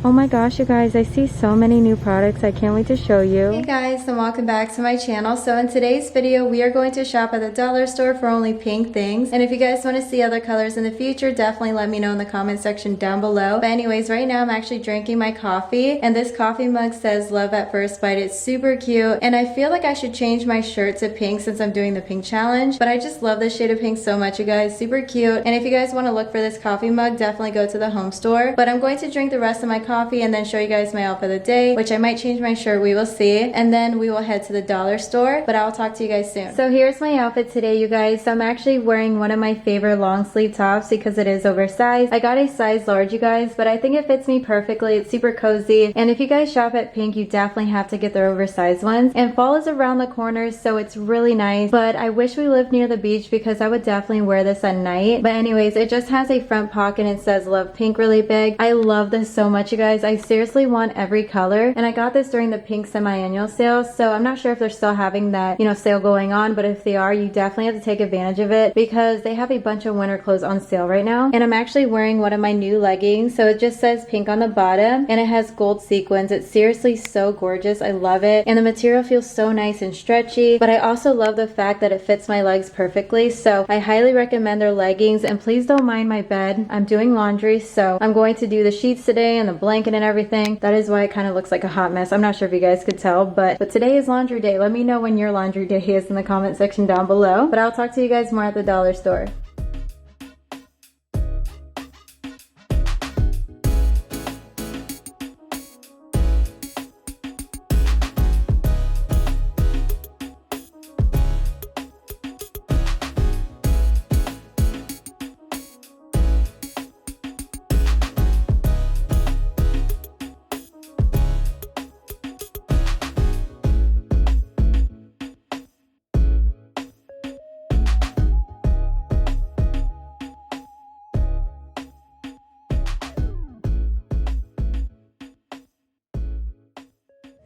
Oh my gosh, you guys, I see so many new products. I can't wait to show you. Hey guys, and welcome back to my channel. So in today's video, we are going to shop at the dollar store for only pink things. And if you guys want to see other colors in the future, definitely let me know in the comment section down below. But anyways, right now I'm actually drinking my coffee, and this coffee mug says love at first bite. It's super cute, and I feel like I should change my shirt to pink since I'm doing the pink challenge. But I just love this shade of pink so much, you guys. Super cute. And if you guys want to look for this coffee mug, definitely go to the home store. But I'm going to drink the rest of my coffee and then show you guys my outfit of the day, which I might change my shirt, we will see, and then we will head to the dollar store. But I'll talk to you guys soon. So here's my outfit today, you guys. So I'm actually wearing one of my favorite long sleeve tops because it is oversized. I got a size large, you guys, but I think it fits me perfectly. It's super cozy, and if you guys shop at Pink, you definitely have to get their oversized ones. And fall is around the corner, so it's really nice, but I wish we lived near the beach because I would definitely wear this at night. But anyways, it just has a front pocket and it says love pink really big. I love this so much, you guys. I seriously want every color, and I got this during the pink semi-annual sale, so I'm not sure if they're still having that, sale going on, but if they are, you definitely have to take advantage of it because they have a bunch of winter clothes on sale right now. And I'm actually wearing one of my new leggings, so it just says pink on the bottom and it has gold sequins. It's seriously so gorgeous. I love it, and the material feels so nice and stretchy, but I also love the fact that it fits my legs perfectly, so I highly recommend their leggings. And please don't mind my bed. I'm doing laundry, so I'm going to do the sheets today and the blanket and everything. That is why it kind of looks like a hot mess. I'm not sure if you guys could tell, but today is laundry day. Let me know when your laundry day is in the comment section down below. But I'll talk to you guys more at the dollar store.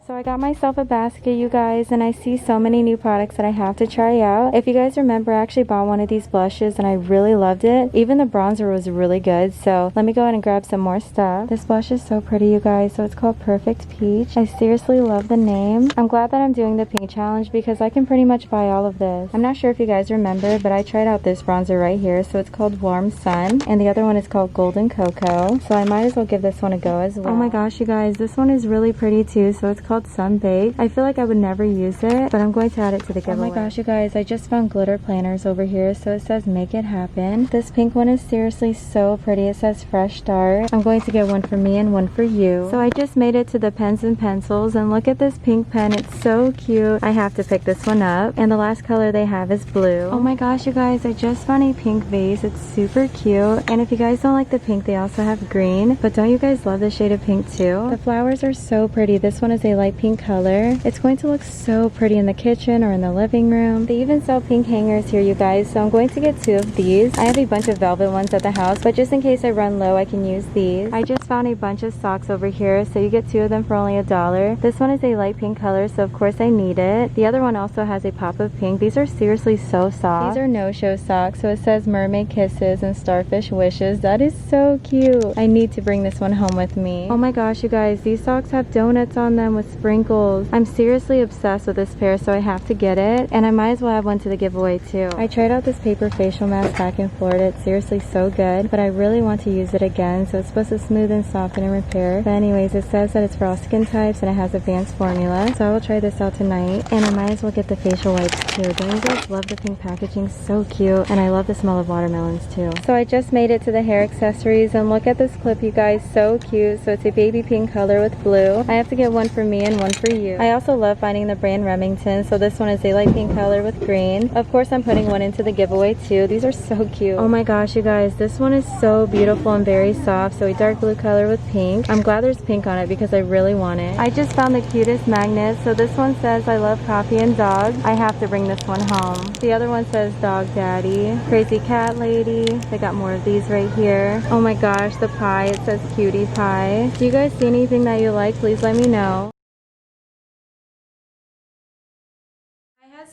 So I got myself a basket, you guys, and I see so many new products that I have to try out. If you guys remember, I actually bought one of these blushes and I really loved it. Even the bronzer was really good, so let me go ahead and grab some more stuff. This blush is so pretty, you guys, so it's called Perfect Peach. I seriously love the name. I'm glad that I'm doing the pink challenge because I can pretty much buy all of this. I'm not sure if you guys remember, but I tried out this bronzer right here, so it's called Warm Sun, and the other one is called Golden Cocoa, so I might as well give this one a go as well. Oh my gosh, you guys, this one is really pretty too, so it's called Sunbaked. I feel like I would never use it, but I'm going to add it to the giveaway. Oh my gosh, you guys, I just found glitter planners over here, so it says make it happen. This pink one is seriously so pretty. It says fresh start. I'm going to get one for me and one for you. So I just made it to the pens and pencils, and look at this pink pen. It's so cute. I have to pick this one up, and the last color they have is blue. Oh my gosh, you guys, I just found a pink vase. It's super cute, and if you guys don't like the pink, they also have green. But don't you guys love the shade of pink too? The flowers are so pretty. This one is a light pink color. It's going to look so pretty in the kitchen or in the living room. They even sell pink hangers here, you guys, so I'm going to get 2 of these. I have a bunch of velvet ones at the house, but just in case I run low, I can use these. I just found a bunch of socks over here, so you get 2 of them for only $1. This one is a light pink color, so of course I need it. The other one also has a pop of pink. These are seriously so soft. These are no-show socks, so it says mermaid kisses and starfish wishes. That is so cute. I need to bring this one home with me. Oh my gosh, you guys, these socks have donuts on them with sprinkles. I'm seriously obsessed with this pair, so I have to get it, and I might as well have one to the giveaway too. I tried out this paper facial mask back in Florida. It's seriously so good, but I really want to use it again. So it's supposed to smooth and soften and repair, but anyways, it says that it's for all skin types and it has advanced formula, so I will try this out tonight. And I might as well get the facial wipes too. Don't you guys love the pink packaging? So cute, and I love the smell of watermelons too. So I just made it to the hair accessories, and look at this clip, you guys. So cute. So it's a baby pink color with blue. I have to get one for me and one for you. I also love finding the brand Remington, so this one is a light pink color with green. Of course, I'm putting one into the giveaway too. These are so cute. Oh my gosh, you guys, this one is so beautiful and very soft, so a dark blue color with pink. I'm glad there's pink on it because I really want it. I just found the cutest magnet, so this one says I love coffee and dogs. I have to bring this one home. The other one says dog daddy, crazy cat lady. They got more of these right here. Oh my gosh, the pie, it says cutie pie. Do you guys see anything that you like? Please let me know.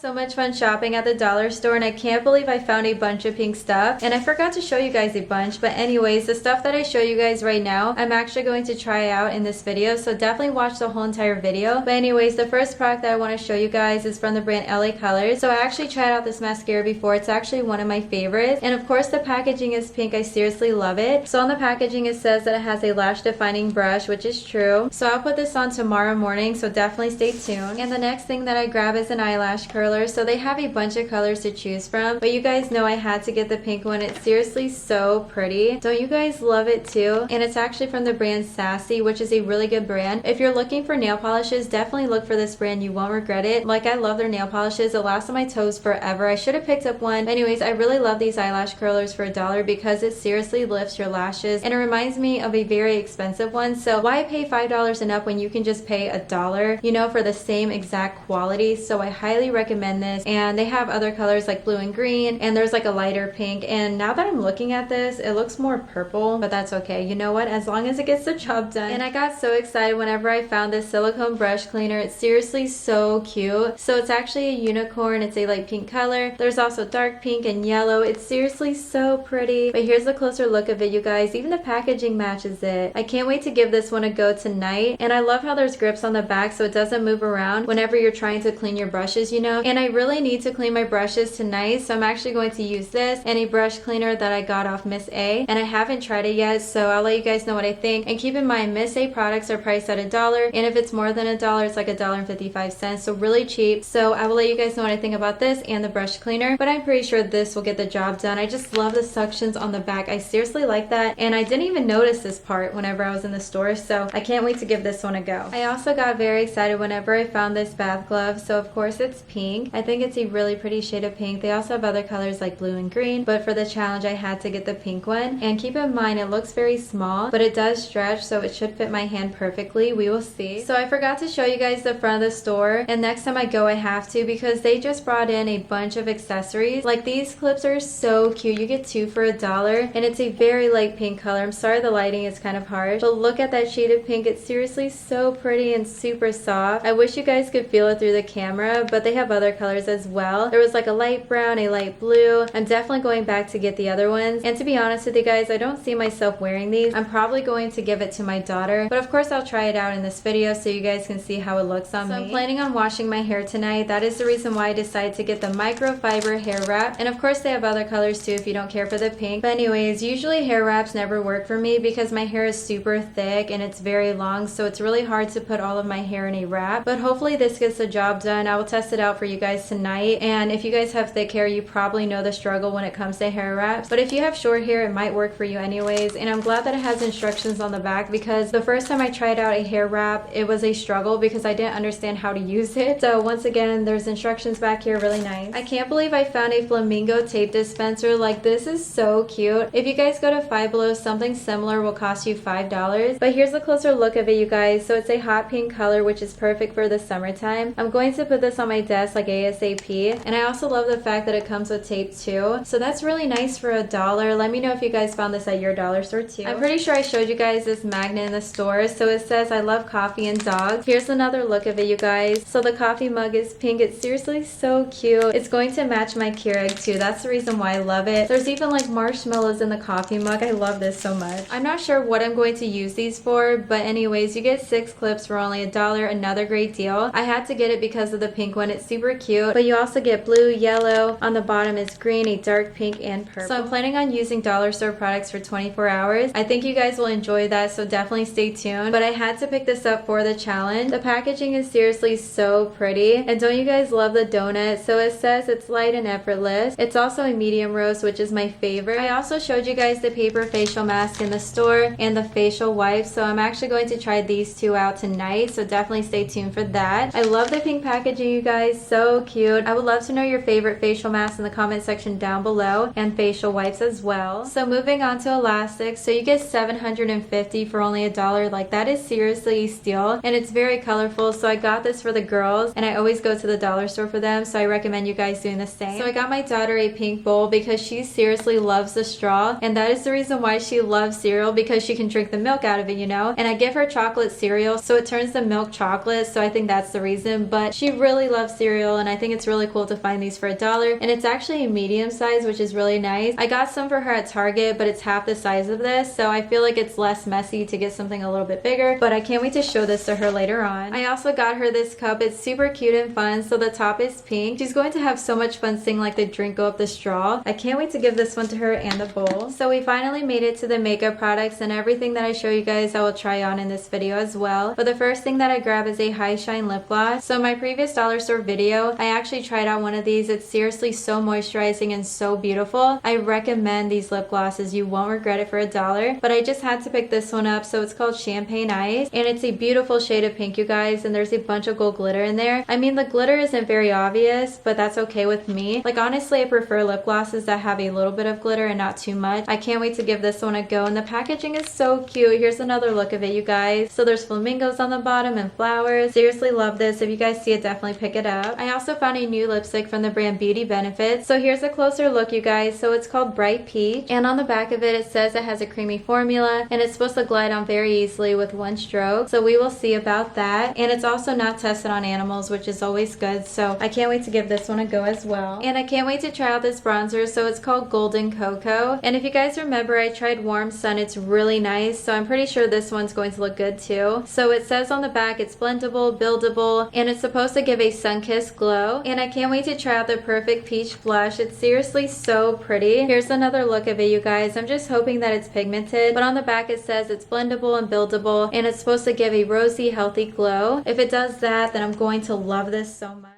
So much fun shopping at the dollar store, and I can't believe I found a bunch of pink stuff, and I forgot to show you guys a bunch. But anyways, the stuff that I show you guys right now, I'm actually going to try out in this video, so definitely watch the whole entire video. But anyways, the first product that I want to show you guys is from the brand LA Colors. So I actually tried out this mascara before. It's actually one of my favorites, and of course the packaging is pink. I seriously love it. So on the packaging it says that it has a lash defining brush, which is true. So I'll put this on tomorrow morning, so definitely stay tuned. And the next thing that I grab is an eyelash curler. So they have a bunch of colors to choose from, but you guys know I had to get the pink one. It's seriously so pretty. Don't you guys love it too? And it's actually from the brand Sassy, which is a really good brand. If you're looking for nail polishes, definitely look for this brand. You won't regret it. Like, I love their nail polishes. It lasts on my toes forever. I should have picked up one. Anyways, I really love these eyelash curlers for $1 because it seriously lifts your lashes, and it reminds me of a very expensive one. So why pay $5 and up when you can just pay $1, you know, for the same exact quality? So I highly recommend this. And they have other colors like blue and green, and there's like a lighter pink. And now that I'm looking at this, it looks more purple, but that's okay. You know what? As long as it gets the job done. And I got so excited whenever I found this silicone brush cleaner. It's seriously so cute. So it's actually a unicorn. It's a light pink color. There's also dark pink and yellow. It's seriously so pretty. But here's a closer look of it, you guys. Even the packaging matches it. I can't wait to give this one a go tonight. And I love how there's grips on the back so it doesn't move around whenever you're trying to clean your brushes, you know. And I really need to clean my brushes tonight, so I'm actually going to use this and a brush cleaner that I got off Miss A, and I haven't tried it yet, so I'll let you guys know what I think. And keep in mind, Miss A products are priced at $1, and if it's more than $1, it's like $1.55, so really cheap. So I will let you guys know what I think about this and the brush cleaner, but I'm pretty sure this will get the job done. I just love the suctions on the back. I seriously like that, and I didn't even notice this part whenever I was in the store, so I can't wait to give this one a go. I also got very excited whenever I found this bath glove. So of course it's pink. I think it's a really pretty shade of pink. They also have other colors like blue and green, but for the challenge I had to get the pink one. And keep in mind, it looks very small, but it does stretch, so it should fit my hand perfectly. We will see. So I forgot to show you guys the front of the store, and next time I go I have to, because they just brought in a bunch of accessories. Like, these clips are so cute. You get 2 for $1, and it's a very light pink color. I'm sorry the lighting is kind of harsh, but look at that shade of pink. It's seriously so pretty and super soft. I wish you guys could feel it through the camera, but they have other colors as well. There was like a light brown, a light blue. I'm definitely going back to get the other ones, and to be honest with you guys, I don't see myself wearing these. I'm probably going to give it to my daughter, but of course I'll try it out in this video so you guys can see how it looks on me. I'm planning on washing my hair tonight. That is the reason why I decided to get the microfiber hair wrap, and of course they have other colors too if you don't care for the pink. But anyways, usually hair wraps never work for me because my hair is super thick and it's very long, so it's really hard to put all of my hair in a wrap. But hopefully this gets the job done. I will test it out for you guys tonight, and if you guys have thick hair, you probably know the struggle when it comes to hair wraps, but if you have short hair, it might work for you anyways. And I'm glad that it has instructions on the back, because the first time I tried out a hair wrap, it was a struggle because I didn't understand how to use it. So once again, there's instructions back here, really nice. I can't believe I found a flamingo tape dispenser. Like, this is so cute. If you guys go to Five Below, something similar will cost you $5, but here's a closer look of it, you guys. So it's a hot pink color, which is perfect for the summertime. I'm going to put this on my desk like ASAP, and I also love the fact that it comes with tape too, so that's really nice for $1. Let me know if you guys found this at your dollar store too. I'm pretty sure I showed you guys this magnet in the store. So it says, "I love coffee and dogs." Here's another look of it, you guys. So the coffee mug is pink. It's seriously so cute. It's going to match my Keurig too. That's the reason why I love it. There's even like marshmallows in the coffee mug. I love this so much. I'm not sure what I'm going to use these for, but anyways, you get 6 clips for only $1. Another great deal. I had to get it because of the pink one. It's super cute, but you also get blue, yellow. On the bottom is green, a dark pink, and purple. So I'm planning on using dollar store products for 24 hours. I think you guys will enjoy that, so definitely stay tuned. But I had to pick this up for the challenge. The packaging is seriously so pretty, and don't you guys love the donut? So it says it's light and effortless. It's also a medium roast, which is my favorite. I also showed you guys the paper facial mask in the store and the facial wipes, so I'm actually going to try these 2 out tonight, so definitely stay tuned for that. I love the pink packaging, you guys. So cute. I would love to know your favorite facial mask in the comment section down below, and facial wipes as well. So moving on to elastics, so you get 750 for only $1. Like, that is seriously a steal, and it's very colorful. So I got this for the girls, and I always go to the dollar store for them, so I recommend you guys doing the same. So I got my daughter a pink bowl because she seriously loves the straw, and that is the reason why she loves cereal, because she can drink the milk out of it, you know. And I give her chocolate cereal, so it turns the milk chocolate, so I think that's the reason. But she really loves cereal, sale, and I think it's really cool to find these for $1. And it's actually a medium size, which is really nice. I got some for her at Target, but it's half the size of this, so I feel like it's less messy to get something a little bit bigger, but I can't wait to show this to her later on. I also got her this cup. It's super cute and fun. So the top is pink. She's going to have so much fun seeing like the drink go up the straw. I can't wait to give this one to her and the bowl. So we finally made it to the makeup products, and everything that I show you guys I will try on in this video as well. But the first thing that I grab is a high shine lip gloss. So my previous dollar store video, I actually tried out one of these. It's seriously so moisturizing and so beautiful. I recommend these lip glosses. You won't regret it for $1. But I just had to pick this one up. So it's called Champagne Ice, and it's a beautiful shade of pink, you guys, and there's a bunch of gold glitter in there. I mean, the glitter isn't very obvious, but that's okay with me. Like, honestly, I prefer lip glosses that have a little bit of glitter and not too much. I can't wait to give this one a go, and the packaging is so cute. Here's another look of it, you guys. So there's flamingos on the bottom and flowers. Seriously love this. If you guys see it, definitely pick it up. I also found a new lipstick from the brand Beauty Benefits. So here's a closer look, you guys. So it's called Bright Peach, and on the back of it, it says it has a creamy formula, and it's supposed to glide on very easily with one stroke. So we will see about that. And it's also not tested on animals, which is always good. So I can't wait to give this one a go as well. And I can't wait to try out this bronzer. So it's called Golden Cocoa. And if you guys remember, I tried Warm Sun. It's really nice. So I'm pretty sure this one's going to look good too. So it says on the back it's blendable, buildable, and it's supposed to give a sun-kissed glow. And I can't wait to try out the Perfect Peach blush. It's seriously so pretty. Here's another look of it, you guys. I'm just hoping that it's pigmented, but on the back it says it's blendable and buildable, and it's supposed to give a rosy, healthy glow. If it does that, then I'm going to love this so much.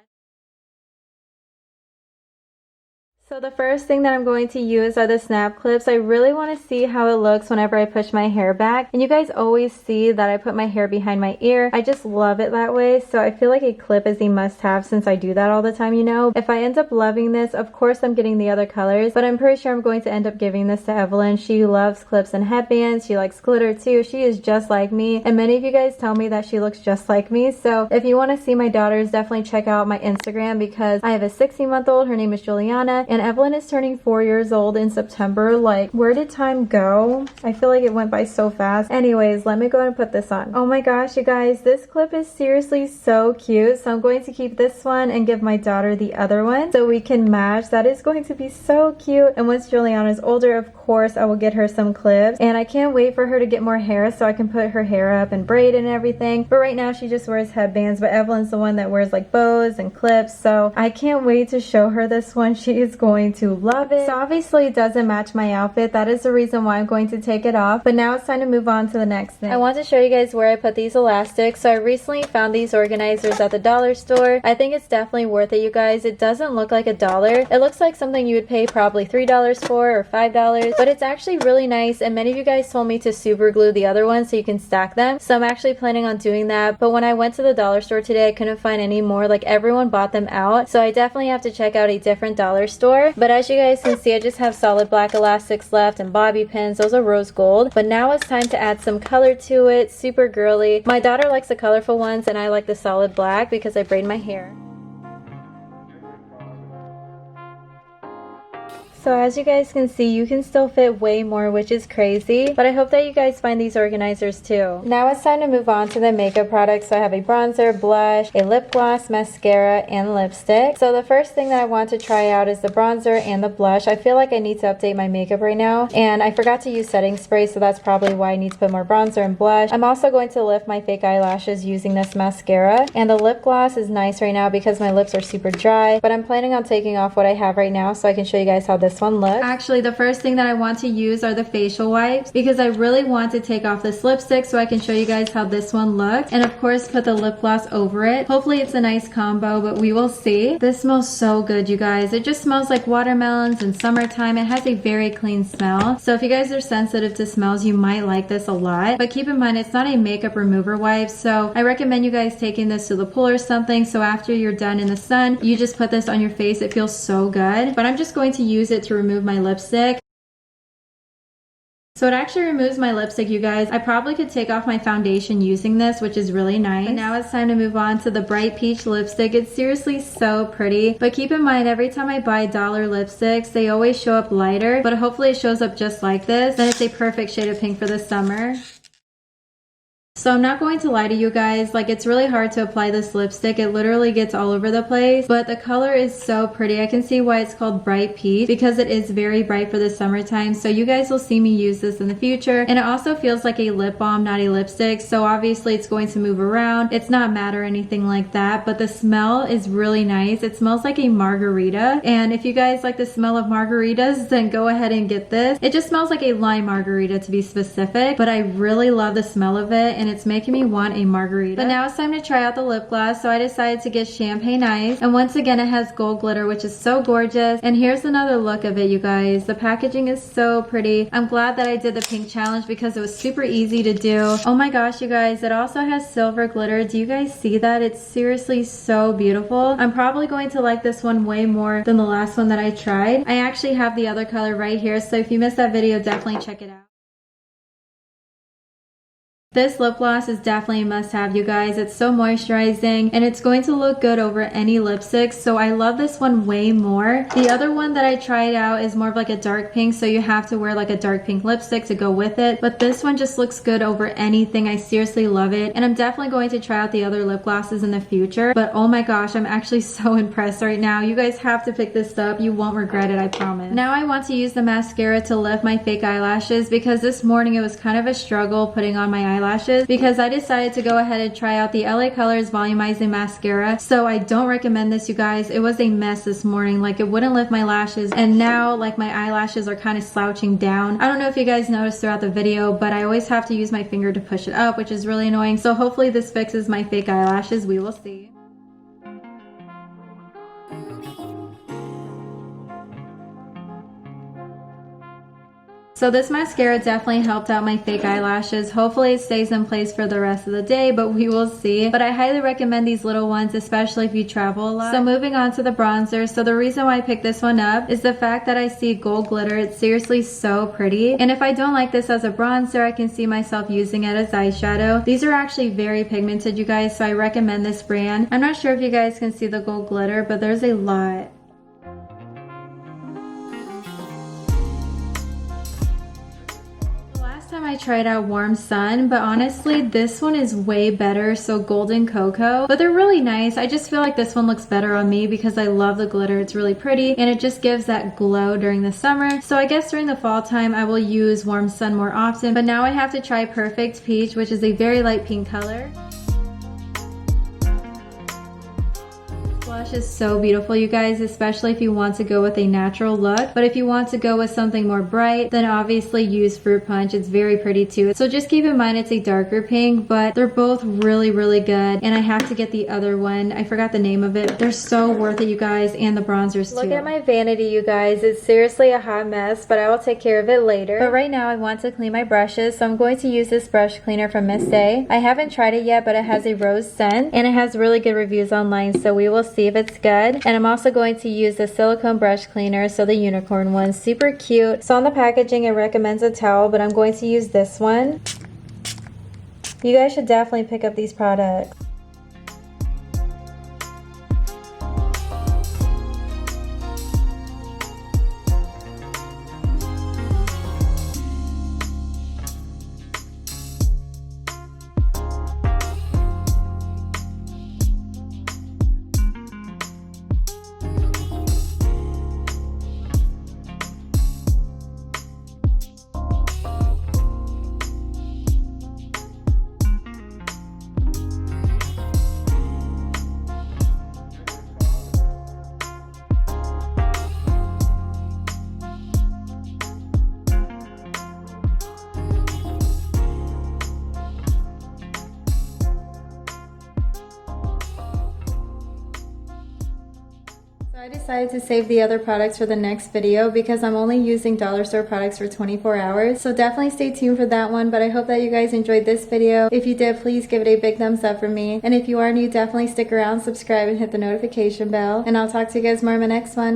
So the first thing that I'm going to use are the snap clips. I really want to see how it looks whenever I push my hair back. And you guys always see that I put my hair behind my ear. I just love it that way. So I feel like a clip is a must-have since I do that all the time, you know. If I end up loving this, of course I'm getting the other colors, but I'm pretty sure I'm going to end up giving this to Evelyn. She loves clips and headbands. She likes glitter too. She is just like me. And many of you guys tell me that she looks just like me. So if you want to see my daughters, definitely check out my Instagram, because I have a 16-month-old. Her name is Juliana, and Evelyn is turning 4 years old in September. Like, where did time go? I feel like it went by so fast. Anyways, let me go ahead and put this on. Oh my gosh, you guys, this clip is seriously so cute. So I'm going to keep this one and give my daughter the other one so we can match. That is going to be so cute. And once Juliana's older, of course, I will get her some clips. And I can't wait for her to get more hair so I can put her hair up and braid and everything. But right now she just wears headbands, but Evelyn's the one that wears like bows and clips. So I can't wait to show her this one. She is going to love it. So obviously it doesn't match my outfit. That is the reason why I'm going to take it off. But now it's time to move on to the next thing. I want to show you guys where I put these elastics. So I recently found these organizers at the dollar store. I think it's definitely worth it, you guys. It doesn't look like $1. It looks like something you would pay probably $3 for or $5, but it's actually really nice. And many of you guys told me to super glue the other ones so you can stack them. So I'm actually planning on doing that. But when I went to the dollar store today, I couldn't find any more. Like, everyone bought them out. So I definitely have to check out a different dollar store. But as you guys can see, I just have solid black elastics left and bobby pins. Those are rose gold. But now it's time to add some color to it. Super girly. My daughter likes the colorful ones, and I like the solid black because I braid my hair. So as you guys can see, you can still fit way more, which is crazy. But I hope that you guys find these organizers too. Now it's time to move on to the makeup products. So I have a bronzer, blush, a lip gloss, mascara, and lipstick. So the first thing that I want to try out is the bronzer and the blush. I feel like I need to update my makeup right now. And I forgot to use setting spray, so that's probably why I need to put more bronzer and blush. I'm also going to lift my fake eyelashes using this mascara. And the lip gloss is nice right now because my lips are super dry. But I'm planning on taking off what I have right now so I can show you guys how this one looks. Actually, the first thing that I want to use are the facial wipes because I really want to take off this lipstick so I can show you guys how this one looks, and of course put the lip gloss over it. Hopefully it's a nice combo, but we will see. This smells so good, you guys. It just smells like watermelons in summertime. It has a very clean smell, so if you guys are sensitive to smells, you might like this a lot. But keep in mind, it's not a makeup remover wipe, so I recommend you guys taking this to the pool or something, so after you're done in the sun, you just put this on your face. It feels so good. But I'm just going to use it to remove my lipstick. So it actually removes my lipstick, you guys. I probably could take off my foundation using this, which is really nice. But now it's time to move on to the Bright Peach lipstick. It's seriously so pretty. But keep in mind, every time I buy dollar lipsticks, they always show up lighter. But hopefully it shows up just like this. Then it's a perfect shade of pink for the summer. So I'm not going to lie to you guys, like it's really hard to apply this lipstick. It literally gets all over the place, but the color is so pretty. I can see why it's called Bright Peach because it is very bright for the summertime. So you guys will see me use this in the future. And it also feels like a lip balm, not a lipstick. So obviously it's going to move around. It's not matte or anything like that, but the smell is really nice. It smells like a margarita. And if you guys like the smell of margaritas, then go ahead and get this. It just smells like a lime margarita to be specific, but I really love the smell of it. And it's making me want a margarita. But now it's time to try out the lip gloss, so I decided to get Champagne Ice. And once again, it has gold glitter, which is so gorgeous. And here's another look of it, you guys. The packaging is so pretty. I'm glad that I did the pink challenge because it was super easy to do. Oh my gosh, you guys, it also has silver glitter. Do you guys see that? It's seriously so beautiful. I'm probably going to like this one way more than the last one that I tried. I actually have the other color right here, so if you missed that video, definitely check it out. This lip gloss is definitely a must-have, you guys. It's so moisturizing and it's going to look good over any lipstick, so I love this one way more. The other one that I tried out is more of like a dark pink, so you have to wear like a dark pink lipstick to go with it, but this one just looks good over anything. I seriously love it, and I'm definitely going to try out the other lip glosses in the future, but oh my gosh, I'm actually so impressed right now. You guys have to pick this up. You won't regret it, I promise. Now I want to use the mascara to lift my fake eyelashes because this morning it was kind of a struggle putting on my eyelashes because I decided to go ahead and try out the LA Colors Volumizing Mascara. So I don't recommend this, you guys. It was a mess this morning. Like, it wouldn't lift my lashes, and now like my eyelashes are kind of slouching down. I don't know if you guys noticed throughout the video, but I always have to use my finger to push it up, which is really annoying. So hopefully this fixes my fake eyelashes. We will see. So this mascara definitely helped out my fake eyelashes. Hopefully it stays in place for the rest of the day, but we will see. But I highly recommend these little ones, especially if you travel a lot. So moving on to the bronzer. So the reason why I picked this one up is the fact that I see gold glitter. It's seriously so pretty. And if I don't like this as a bronzer, I can see myself using it as eyeshadow. These are actually very pigmented, you guys, so I recommend this brand. I'm not sure if you guys can see the gold glitter, but there's a lot. I tried out Warm Sun, but honestly this one is way better. So Golden Cocoa, but they're really nice. I just feel like this one looks better on me because I love the glitter. It's really pretty and it just gives that glow during the summer. So I guess during the fall time I will use Warm Sun more often, but now I have to try Perfect Peach, which is a very light pink color. Blush is so beautiful, you guys, especially if you want to go with a natural look. But if you want to go with something more bright, then obviously use Fruit Punch. It's very pretty too. So just keep in mind it's a darker pink, but they're both really, really good. And I have to get the other one. I forgot the name of it. They're so worth it, you guys, and the bronzers too. Look at my vanity, you guys. It's seriously a hot mess, but I will take care of it later. But right now I want to clean my brushes, so I'm going to use this brush cleaner from Miss A. I haven't tried it yet, but it has a rose scent and it has really good reviews online, so we will see if it's good. And I'm also going to use the silicone brush cleaner, so the unicorn one. Super cute. So on the packaging it recommends a towel, but I'm going to use this one. You guys should definitely pick up these products. I decided to save the other products for the next video because I'm only using dollar store products for 24 hours. So definitely stay tuned for that one. But I hope that you guys enjoyed this video. If you did, please give it a big thumbs up for me. And if you are new, definitely stick around, subscribe, and hit the notification bell. And I'll talk to you guys more in my next one.